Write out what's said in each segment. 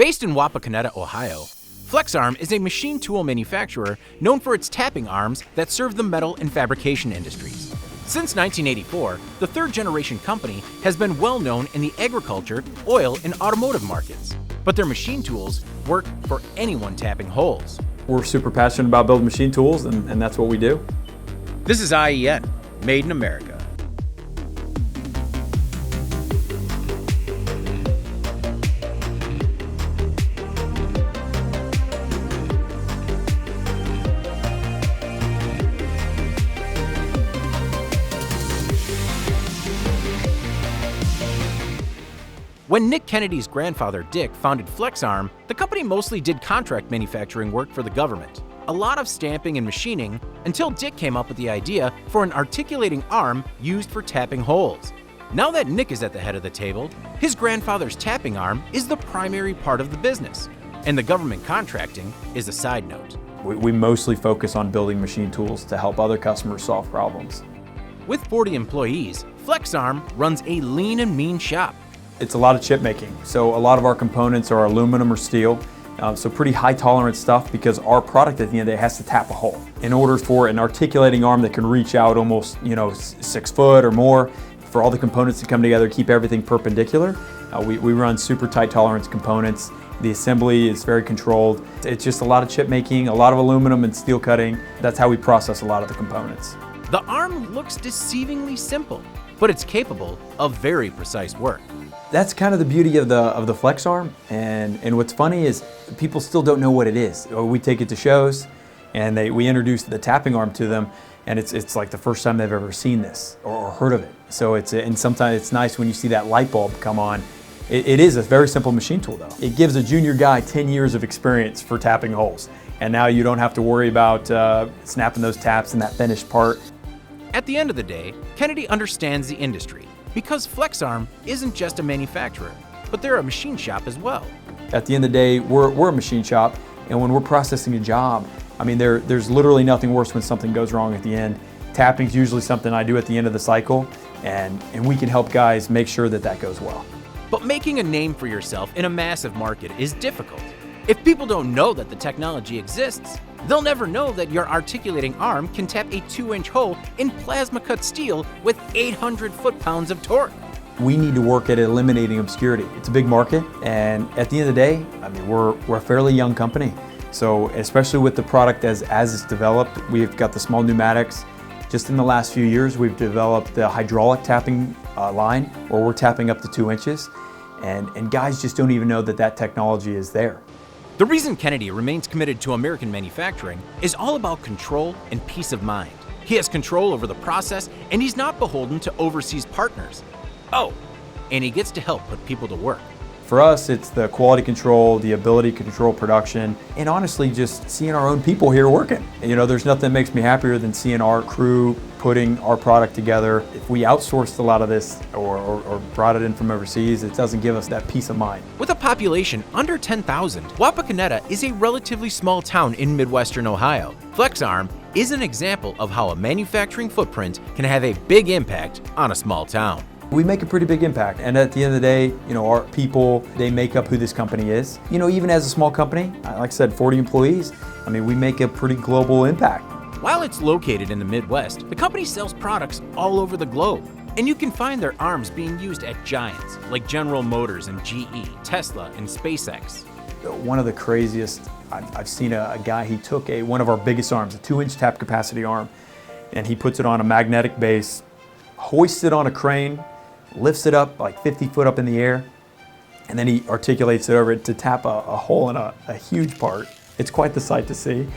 Based in Wapakoneta, Ohio, FlexArm is a machine tool manufacturer known for its tapping arms that serve the metal and fabrication industries. Since 1984, the third-generation company has been well known in the agriculture, oil, and automotive markets. But their machine tools work for anyone tapping holes. We're super passionate about building machine tools, and that's what we do. This is IEN, Made in America. When Nick Kennedy's grandfather, Dick, founded FlexArm, the company mostly did contract manufacturing work for the government. A lot of stamping and machining, until Dick came up with the idea for an articulating arm used for tapping holes. Now that Nick is at the head of the table, his grandfather's tapping arm is the primary part of the business, and the government contracting is a side note. We mostly focus on building machine tools to help other customers solve problems. With 40 employees, FlexArm runs a lean and mean shop. It's a lot of chip making, so a lot of our components are aluminum or steel, so pretty high tolerance stuff because our product at the end of the day has to tap a hole. In order for an articulating arm that can reach out almost 6 foot or more, for all the components to come together, keep everything perpendicular, we run super tight tolerance components. The assembly is very controlled. It's just a lot of chip making, a lot of aluminum and steel cutting. That's how we process a lot of the components. The arm looks deceivingly simple, but it's capable of very precise work. That's kind of the beauty of the FlexArm, and what's funny is people still don't know what it is. We take it to shows, and we introduce the tapping arm to them, and it's like the first time they've ever seen this or heard of it. So and sometimes it's nice when you see that light bulb come on. It is a very simple machine tool though. It gives a junior guy 10 years of experience for tapping holes, and now you don't have to worry about snapping those taps and that finished part. At the end of the day, Kennedy understands the industry, because FlexArm isn't just a manufacturer, but they're a machine shop as well. At the end of the day, we're a machine shop, and when we're processing a job, I mean, there's literally nothing worse when something goes wrong at the end. Tapping is usually something I do at the end of the cycle, and we can help guys make sure that goes well. But making a name for yourself in a massive market is difficult. If people don't know that the technology exists, they'll never know that your articulating arm can tap a 2-inch hole in plasma-cut steel with 800 foot-pounds of torque. We need to work at eliminating obscurity. It's a big market, and at the end of the day, I mean, we're a fairly young company. So especially with the product as it's developed, we've got the small pneumatics. Just in the last few years, we've developed the hydraulic tapping line, where we're tapping up to 2 inches, and guys just don't even know that technology is there. The reason Kennedy remains committed to American manufacturing is all about control and peace of mind. He has control over the process, and he's not beholden to overseas partners. Oh, and he gets to help put people to work. For us, it's the quality control, the ability to control production, and honestly, just seeing our own people here working. There's nothing that makes me happier than seeing our crew putting our product together. If we outsourced a lot of this or brought it in from overseas, it doesn't give us that peace of mind. With a population under 10,000, Wapakoneta is a relatively small town in Midwestern Ohio. FlexArm is an example of how a manufacturing footprint can have a big impact on a small town. We make a pretty big impact, and at the end of the day, our people, they make up who this company is. Even as a small company, like I said, 40 employees, I mean, we make a pretty global impact. While it's located in the Midwest, the company sells products all over the globe, and you can find their arms being used at giants like General Motors and GE, Tesla, and SpaceX. One of the craziest, I've seen a guy, he took one of our biggest arms, a 2-inch tap capacity arm, and he puts it on a magnetic base, hoists it on a crane, lifts it up like 50 foot up in the air, and then he articulates it over it to tap a hole in a huge part. It's quite the sight to see.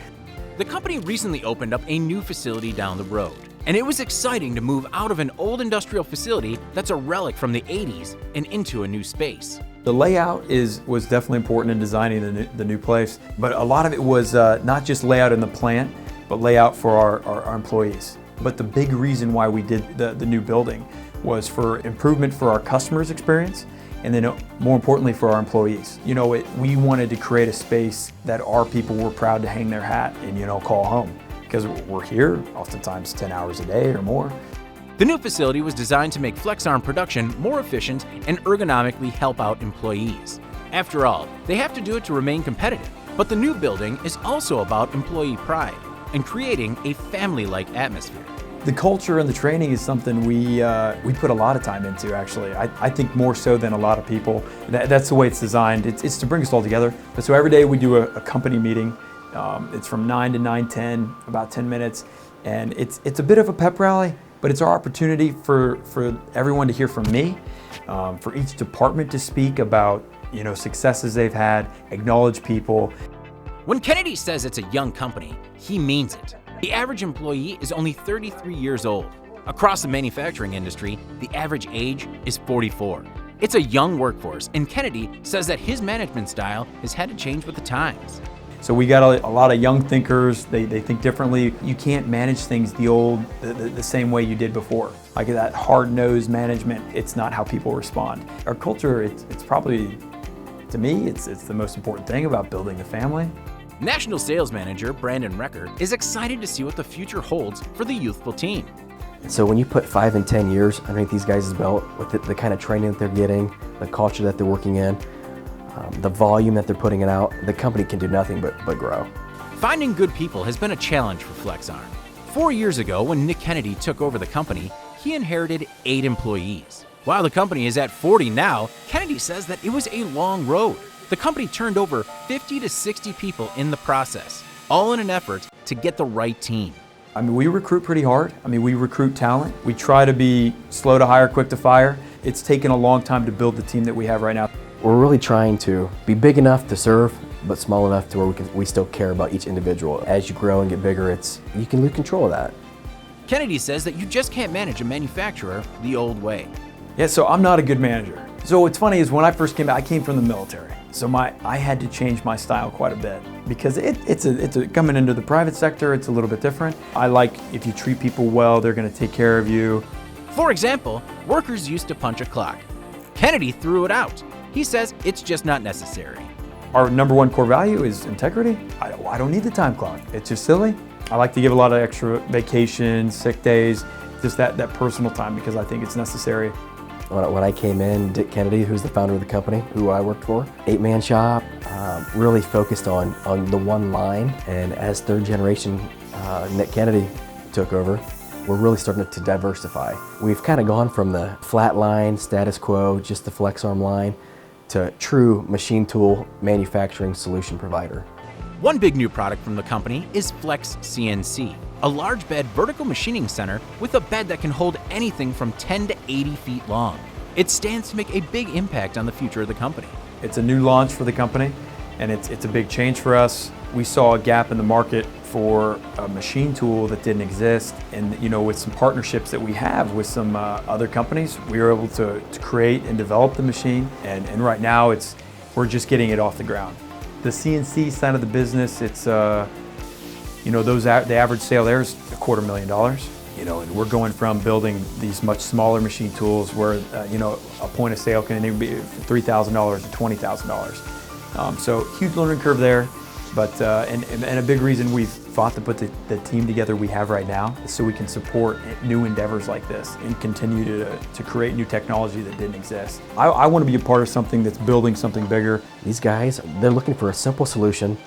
The company recently opened up a new facility down the road, and it was exciting to move out of an old industrial facility that's a relic from the 80s and into a new space. The layout was definitely important in designing the new place, but a lot of it was not just layout in the plant, but layout for our employees. But the big reason why we did the new building was for improvement for our customers' experience, and then more importantly for our employees. We wanted to create a space that our people were proud to hang their hat and call home, because we're here oftentimes 10 hours a day or more. The new facility was designed to make FlexArm production more efficient and ergonomically help out employees. After all, they have to do it to remain competitive. But the new building is also about employee pride and creating a family-like atmosphere. The culture and the training is something we put a lot of time into, actually. I think more so than a lot of people. That's the way it's designed. It's to bring us all together. But so every day we do a company meeting. It's from 9 to 9:10, about 10 minutes. And it's a bit of a pep rally, but it's our opportunity for everyone to hear from me, for each department to speak about successes they've had, acknowledge people. When Kennedy says it's a young company, he means it. The average employee is only 33 years old. Across the manufacturing industry, the average age is 44. It's a young workforce, and Kennedy says that his management style has had to change with the times. So we got a lot of young thinkers. They think differently. You can't manage things the same way you did before. Like that hard-nosed management, it's not how people respond. Our culture, it's probably, to me, it's the most important thing about building a family. National Sales Manager Brandon Recker is excited to see what the future holds for the youthful team. So when you put 5 and 10 years underneath these guys' belt with the kind of training that they're getting, the culture that they're working in, the volume that they're putting it out, the company can do nothing but grow. Finding good people has been a challenge for FlexArm. 4 years ago, when Nick Kennedy took over the company, he inherited 8 employees. While the company is at 40 now, Kennedy says that it was a long road. The company turned over 50 to 60 people in the process, all in an effort to get the right team. I mean, we recruit pretty hard. I mean, we recruit talent. We try to be slow to hire, quick to fire. It's taken a long time to build the team that we have right now. We're really trying to be big enough to serve, but small enough to where we still care about each individual. As you grow and get bigger, you can lose control of that. Kennedy says that you just can't manage a manufacturer the old way. Yeah, so I'm not a good manager. So what's funny is when I first came back, I came from the military. So I had to change my style quite a bit because it's coming into the private sector, it's a little bit different. I like if you treat people well, they're gonna take care of you. For example, workers used to punch a clock. Kennedy threw it out. He says it's just not necessary. Our number one core value is integrity. I don't need the time clock. It's just silly. I like to give a lot of extra vacations, sick days, just that personal time because I think it's necessary. When I came in, Dick Kennedy, who's the founder of the company, who I worked for, 8-man shop, really focused on the one line. And as third generation Nick Kennedy took over, we're really starting to diversify. We've kind of gone from the flat line, status quo, just the FlexArm line, to true machine tool manufacturing solution provider. One big new product from the company is Flex CNC, a large bed vertical machining center with a bed that can hold anything from 10 to 80 feet long. It stands to make a big impact on the future of the company. It's a new launch for the company, and it's a big change for us. We saw a gap in the market for a machine tool that didn't exist, and with some partnerships that we have with some other companies, we were able to create and develop the machine, and right now we're just getting it off the ground. The CNC side of the business, it's the average sale there is $250,000. And we're going from building these much smaller machine tools where a point of sale can even be $3,000 to $20,000. So huge learning curve there, but and a big reason we've fought to put the team together we have right now is so we can support new endeavors like this and continue to create new technology that didn't exist. I want to be a part of something that's building something bigger. These guys, they're looking for a simple solution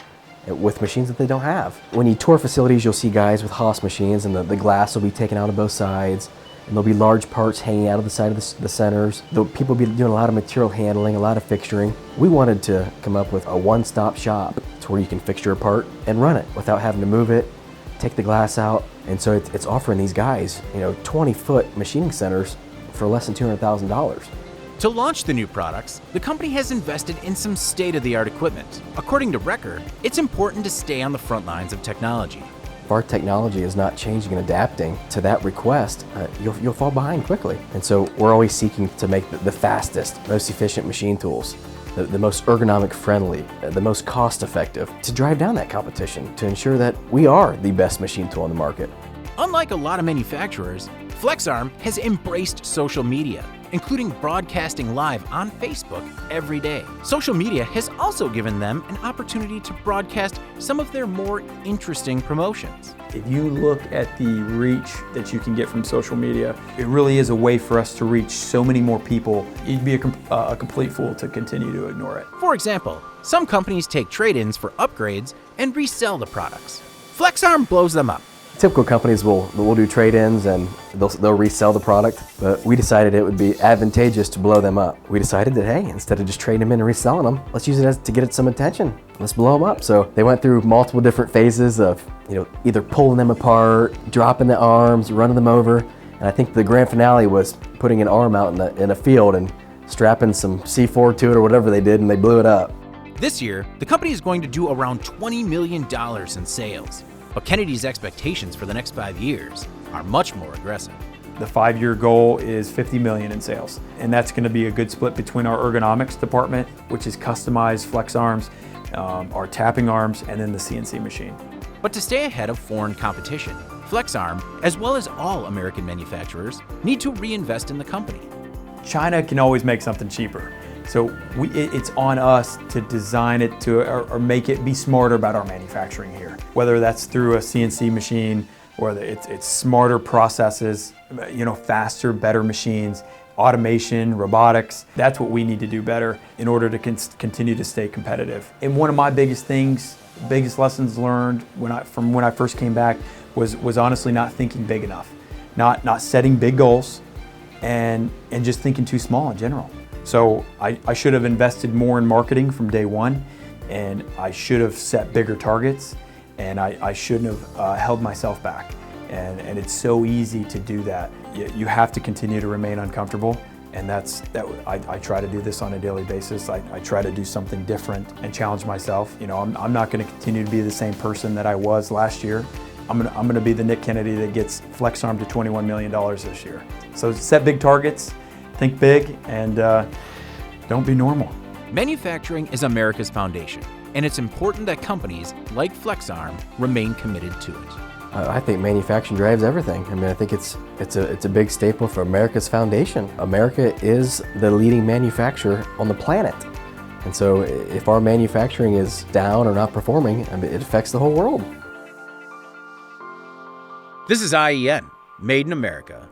with machines that they don't have. When you tour facilities, you'll see guys with Haas machines, and the glass will be taken out of both sides, and there'll be large parts hanging out of the side of the centers. People will be doing a lot of material handling, a lot of fixturing. We wanted to come up with a one-stop shop to where you can fixture a part and run it without having to move it, take the glass out. And so it's offering these guys, 20-foot machining centers for less than $200,000. To launch the new products, the company has invested in some state-of-the-art equipment. According to Recker, it's important to stay on the front lines of technology. If our technology is not changing and adapting to that request, you'll fall behind quickly. And so we're always seeking to make the fastest, most efficient machine tools, the most ergonomic friendly, the most cost effective, to drive down that competition, to ensure that we are the best machine tool on the market. Unlike a lot of manufacturers, FlexArm has embraced social media. including broadcasting live on Facebook every day. Social media has also given them an opportunity to broadcast some of their more interesting promotions. If you look at the reach that you can get from social media, it really is a way for us to reach so many more people. You'd be a complete fool to continue to ignore it. For example, some companies take trade-ins for upgrades and resell the products. FlexArm blows them up. Typical companies will do trade-ins and they'll resell the product, but we decided it would be advantageous to blow them up. We decided that, hey, instead of just trading them in and reselling them, let's use it to get some attention. Let's blow them up. So they went through multiple different phases of, either pulling them apart, dropping the arms, running them over, and I think the grand finale was putting an arm out in a field and strapping some C4 to it or whatever they did, and they blew it up. This year, the company is going to do around $20 million in sales. But Kennedy's expectations for the nenext 5 years are much more aggressive. The 5-year goal is $50 million in sales, and that's going to be a good split between our ergonomics department, which is customized flex arms, our tapping arms, and then the CNC machine. But to stay ahead of foreign competition, FlexArm, as well as all American manufacturers, need to reinvest in the company. China can always make something cheaper. So it's on us to design it or make it be smarter about our manufacturing here. Whether that's through a CNC machine, whether it's smarter processes, faster, better machines, automation, robotics. That's what we need to do better in order to continue to stay competitive. And one of my biggest lessons learned from when I first came back was honestly not thinking big enough, not setting big goals, and just thinking too small in general. So I should have invested more in marketing from day one, and I should have set bigger targets, and I shouldn't have held myself back. And it's so easy to do that. You have to continue to remain uncomfortable, and I try to do this on a daily basis. I try to do something different and challenge myself. I'm not going to continue to be the same person that I was last year. I'm going to be the Nick Kennedy that gets FlexArm to $21 million this year. So set big targets. Think big, and don't be normal. Manufacturing is America's foundation, and it's important that companies like FlexArm remain committed to it. I think manufacturing drives everything. I think it's a big staple for America's foundation. America is the leading manufacturer on the planet. And so if our manufacturing is down or not performing, it affects the whole world. This is IEN, Made in America.